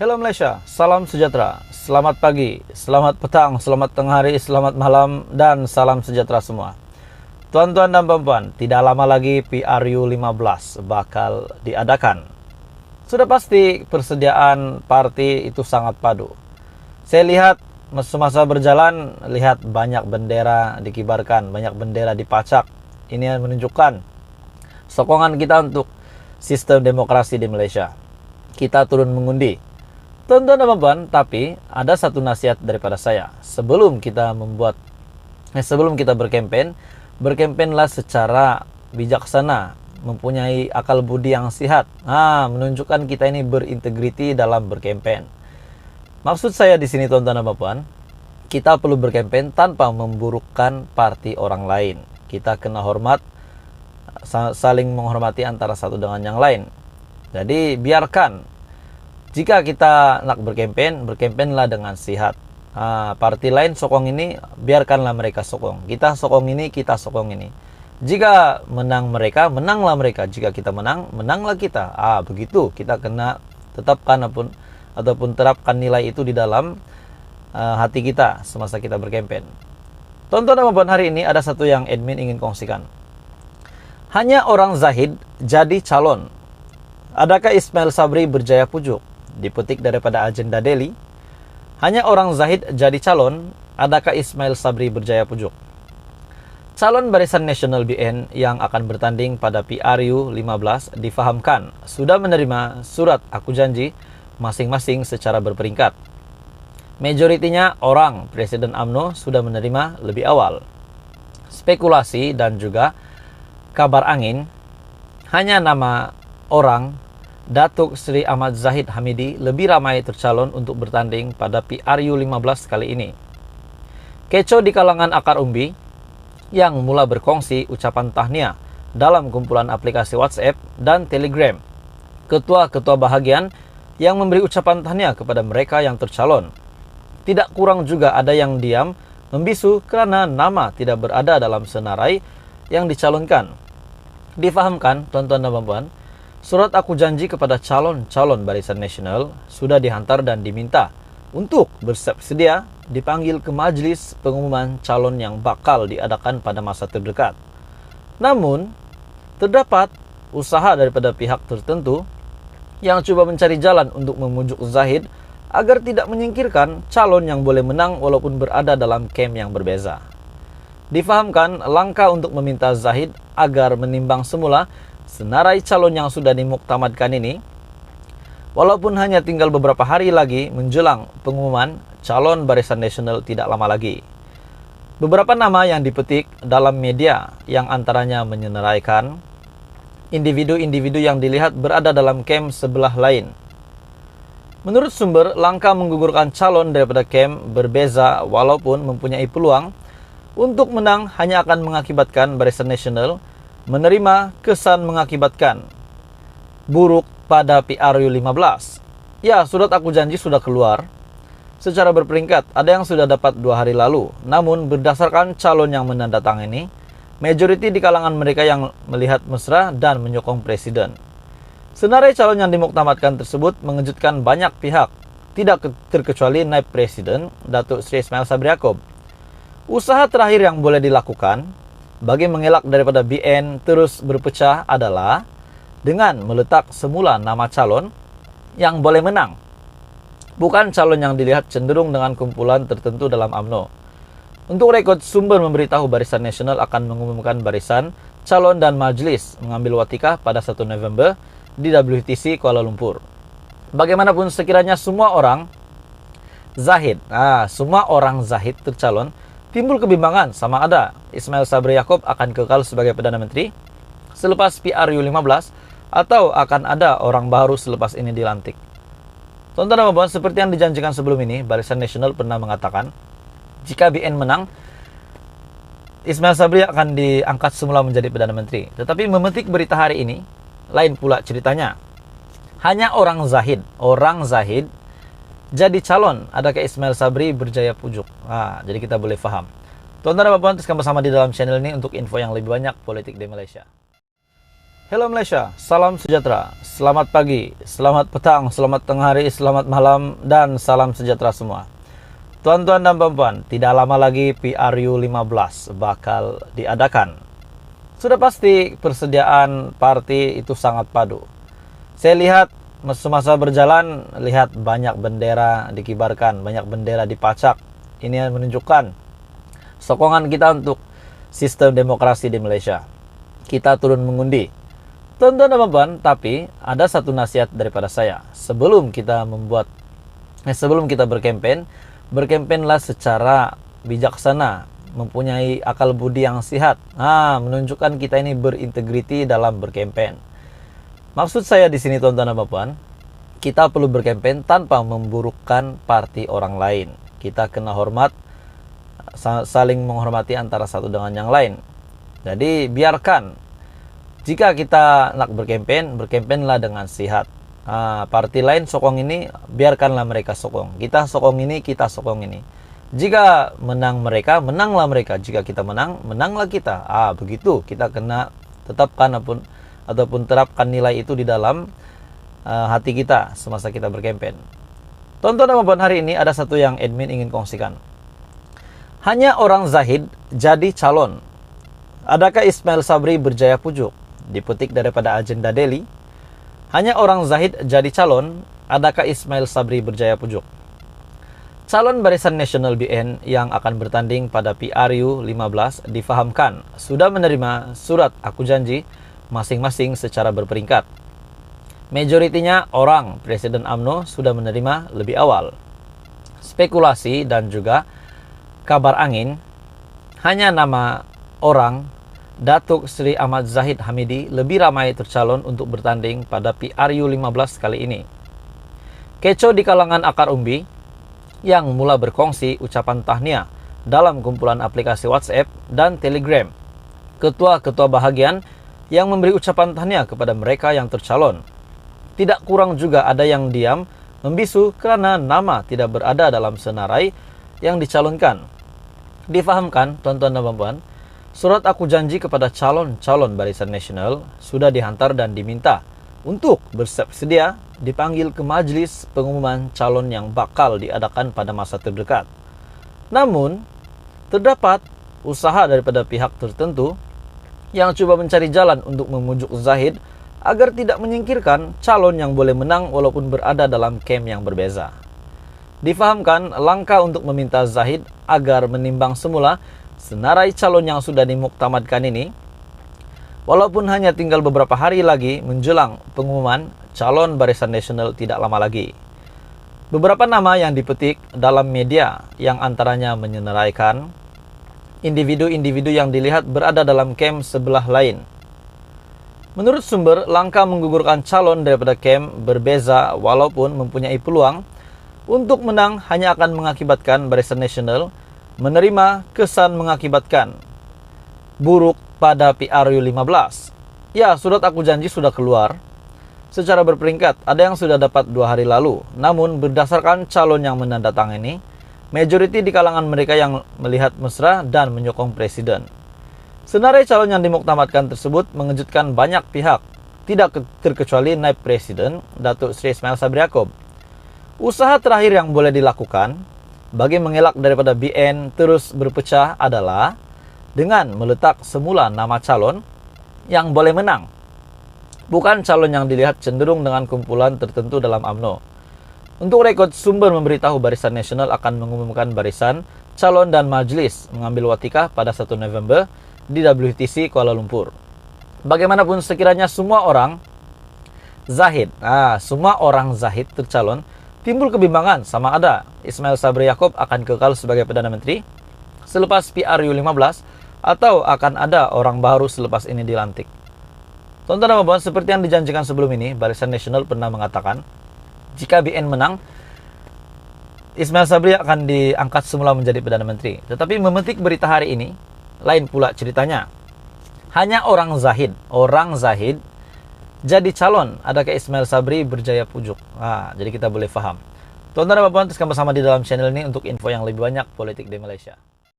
Hello Malaysia, salam sejahtera, selamat pagi, selamat petang, selamat tengah hari, selamat malam, dan salam sejahtera semua. Tuan-tuan dan puan-puan, tidak lama lagi PRU 15 bakal diadakan. Sudah pasti persediaan parti itu sangat padu. Saya lihat semasa berjalan, lihat banyak bendera dikibarkan, banyak bendera dipacak. Ini menunjukkan sokongan kita untuk sistem demokrasi di Malaysia. Kita turun mengundi. Tuan-tuan dan puan-puan, tapi ada satu nasihat daripada saya. Sebelum kita berkempenlah secara bijaksana, mempunyai akal budi yang sihat. Menunjukkan kita ini berintegriti dalam berkempen. Maksud saya di sini tuan-tuan dan puan-puan, kita perlu berkempen tanpa memburukkan parti orang lain. Kita kena hormat, saling menghormati antara satu dengan yang lain. Jadi biarkan, jika kita nak berkempenlah dengan sihat. Parti lain sokong ini, biarkanlah mereka sokong. Kita sokong ini, kita sokong ini. Jika menang mereka, menanglah mereka. Jika kita menang, menanglah kita. Begitu kita kena tetapkan ataupun terapkan nilai itu di dalam hati kita semasa kita berkempen. Tuan-tuan dan puan-puan, hari ini ada satu yang admin ingin kongsikan. Hanya orang zahid jadi calon. Adakah Ismail Sabri berjaya pujuk? Dipetik daripada Agenda Daily. Hanya orang zahid jadi calon. Adakah Ismail Sabri berjaya pujuk? Calon Barisan Nasional BN yang akan bertanding pada PRU 15 difahamkan sudah menerima surat aku janji masing-masing secara berperingkat. Majoritinya orang Presiden UMNO sudah menerima lebih awal. Spekulasi dan juga kabar angin, hanya nama orang Datuk Seri Ahmad Zahid Hamidi lebih ramai tercalon untuk bertanding pada PRU 15 kali ini. Kecoh di kalangan akar umbi yang mula berkongsi ucapan tahniah dalam kumpulan aplikasi WhatsApp dan Telegram. Ketua-ketua bahagian yang memberi ucapan tahniah kepada mereka yang tercalon. Tidak kurang juga ada yang diam membisu kerana nama tidak berada dalam senarai yang dicalonkan. Difahamkan, tuan-tuan dan puan-puan, surat aku janji kepada calon-calon Barisan Nasional sudah dihantar dan diminta untuk bersedia dipanggil ke majlis pengumuman calon yang bakal diadakan pada masa terdekat. Namun, terdapat usaha daripada pihak tertentu yang cuba mencari jalan untuk memujuk Zahid agar tidak menyingkirkan calon yang boleh menang walaupun berada dalam kem yang berbeza. Difahamkan, langkah untuk meminta Zahid agar menimbang semula senarai calon yang sudah dimuktamadkan ini, walaupun hanya tinggal beberapa hari lagi menjelang pengumuman calon Barisan Nasional tidak lama lagi. Beberapa nama yang dipetik dalam media yang antaranya menyenaraikan individu-individu yang dilihat berada dalam kem sebelah lain. Menurut sumber, langkah menggugurkan calon daripada kem berbeza walaupun mempunyai peluang untuk menang hanya akan mengakibatkan Barisan Nasional menerima kesan mengakibatkan buruk pada PRU 15. Ya, surat aku janji sudah keluar secara berperingkat. Ada yang sudah dapat 2 hari lalu. Namun berdasarkan calon yang menandatangani, majoriti di kalangan mereka yang melihat mesra dan menyokong presiden. Senarai calon yang dimuktamadkan tersebut mengejutkan banyak pihak, tidak terkecuali Naib Presiden Datuk Seri Ismail Sabri Yaakob. Usaha terakhir yang boleh dilakukan bagi mengelak daripada BN terus berpecah adalah dengan meletak semula nama calon yang boleh menang, bukan calon yang dilihat cenderung dengan kumpulan tertentu dalam UMNO. Untuk rekod, sumber memberitahu Barisan Nasional akan mengumumkan barisan, calon dan majlis mengambil watikah pada 1 November di WTC Kuala Lumpur. Bagaimanapun sekiranya semua orang Zahid tercalon, timbul kebimbangan sama ada Ismail Sabri Yaakob akan kekal sebagai Perdana Menteri selepas PRU 15 atau akan ada orang baru selepas ini dilantik. Tuan-tuan dan puan, seperti yang dijanjikan sebelum ini, Barisan Nasional pernah mengatakan jika BN menang, Ismail Sabri akan diangkat semula menjadi Perdana Menteri. Tetapi memetik berita hari ini, lain pula ceritanya. Hanya orang Zahid jadi calon. Adakah Ismail Sabri berjaya pujuk? Jadi kita boleh faham. Tuan-tuan dan puan, teruskan bersama di dalam channel ini untuk info yang lebih banyak politik di Malaysia. Hello Malaysia, salam sejahtera, selamat pagi, selamat petang, selamat tengah hari, selamat malam, dan salam sejahtera semua. Tuan-tuan dan puan-puan, tidak lama lagi PRU 15 bakal diadakan. Sudah pasti persediaan parti itu sangat padu. Saya lihat semasa berjalan, lihat banyak bendera dikibarkan, banyak bendera dipacak. Ini menunjukkan sokongan kita untuk sistem demokrasi di Malaysia. Kita turun mengundi. Tuan-tuan dan puan-puan, tapi ada satu nasihat daripada saya. Sebelum kita berkempenlah secara bijaksana, mempunyai akal budi yang sehat. Menunjukkan kita ini berintegriti dalam berkempen. Maksud saya di sini tuan-tuan dan puan-puan, kita perlu berkempen tanpa memburukkan parti orang lain. Kita kena hormat, saling menghormati antara satu dengan yang lain. Jadi biarkan. Jika kita nak berkempenlah dengan sehat. Parti lain sokong ini, biarkanlah mereka sokong. Kita sokong ini, kita sokong ini. Jika menang mereka, menanglah mereka. Jika kita menang, menanglah kita. Begitu. Kita kena tetapkan ataupun terapkan nilai itu di dalam hati kita semasa kita berkempen. Tuan-tuan dan puan-puan, hari ini ada satu yang admin ingin kongsikan. Hanya orang zahid jadi calon. Adakah Ismail Sabri berjaya pujuk? Dipetik daripada agenda Daily. Hanya orang zahid jadi calon. Adakah Ismail Sabri berjaya pujuk? Calon Barisan Nasional BN yang akan bertanding pada PRU 15 difahamkan sudah menerima surat aku janji masing-masing secara berperingkat. Majoritinya orang Presiden UMNO sudah menerima lebih awal. Spekulasi dan juga kabar angin, hanya nama orang Datuk Seri Ahmad Zahid Hamidi lebih ramai tercalon untuk bertanding pada PRU 15 kali ini. Kecoh di kalangan akar umbi yang mula berkongsi ucapan tahniah dalam kumpulan aplikasi WhatsApp dan Telegram. Ketua-ketua bahagian yang memberi ucapan tahniah kepada mereka yang tercalon. Tidak kurang juga ada yang diam membisu kerana nama tidak berada dalam senarai yang dicalonkan. Difahamkan, tuan-tuan dan puan-puan, surat aku janji kepada calon-calon Barisan Nasional sudah dihantar dan diminta untuk bersedia dipanggil ke majlis pengumuman calon yang bakal diadakan pada masa terdekat. Namun, terdapat usaha daripada pihak tertentu yang cuba mencari jalan untuk memujuk Zahid agar tidak menyingkirkan calon yang boleh menang walaupun berada dalam kem yang berbeza. Difahamkan, langkah untuk meminta Zahid agar menimbang semula senarai calon yang sudah dimuktamadkan ini, walaupun hanya tinggal beberapa hari lagi menjelang pengumuman calon Barisan Nasional tidak lama lagi. Beberapa nama yang dipetik dalam media yang antaranya menyenaraikan individu-individu yang dilihat berada dalam kem sebelah lain. Menurut sumber, langkah menggugurkan calon daripada kem berbeza walaupun mempunyai peluang untuk menang hanya akan mengakibatkan Barisan Nasional menerima kesan mengakibatkan buruk pada PRU 15. Ya, surat aku janji sudah keluar secara berperingkat. Ada yang sudah dapat 2 hari lalu. Namun berdasarkan calon yang menandatangani, majoriti di kalangan mereka yang melihat mesra dan menyokong presiden. Senarai calon yang dimuktamadkan tersebut mengejutkan banyak pihak, tidak terkecuali Naib Presiden Datuk Seri Ismail Sabri Yaakob. Usaha terakhir yang boleh dilakukan bagi mengelak daripada BN terus berpecah adalah dengan meletak semula nama calon yang boleh menang, bukan calon yang dilihat cenderung dengan kumpulan tertentu dalam UMNO. Untuk rekod, sumber memberitahu Barisan Nasional akan mengumumkan barisan, calon dan majlis mengambil watikah pada 1 November di WTC Kuala Lumpur. Bagaimanapun sekiranya semua orang Zahid tercalon, timbul kebimbangan sama ada Ismail Sabri Yaakob akan kekal sebagai Perdana Menteri selepas PRU 15 atau akan ada orang baru selepas ini dilantik. Tuan-tuan dan puan, seperti yang dijanjikan sebelum ini, Barisan Nasional pernah mengatakan jika BN menang, Ismail Sabri akan diangkat semula menjadi Perdana Menteri. Tetapi memetik berita hari ini, lain pula ceritanya. Hanya orang Zahid jadi calon. Adakah Ismail Sabri berjaya pujuk? Jadi kita boleh faham. Tuan-tuan dan puan, terus bersama di dalam channel ini untuk info yang lebih banyak politik di Malaysia.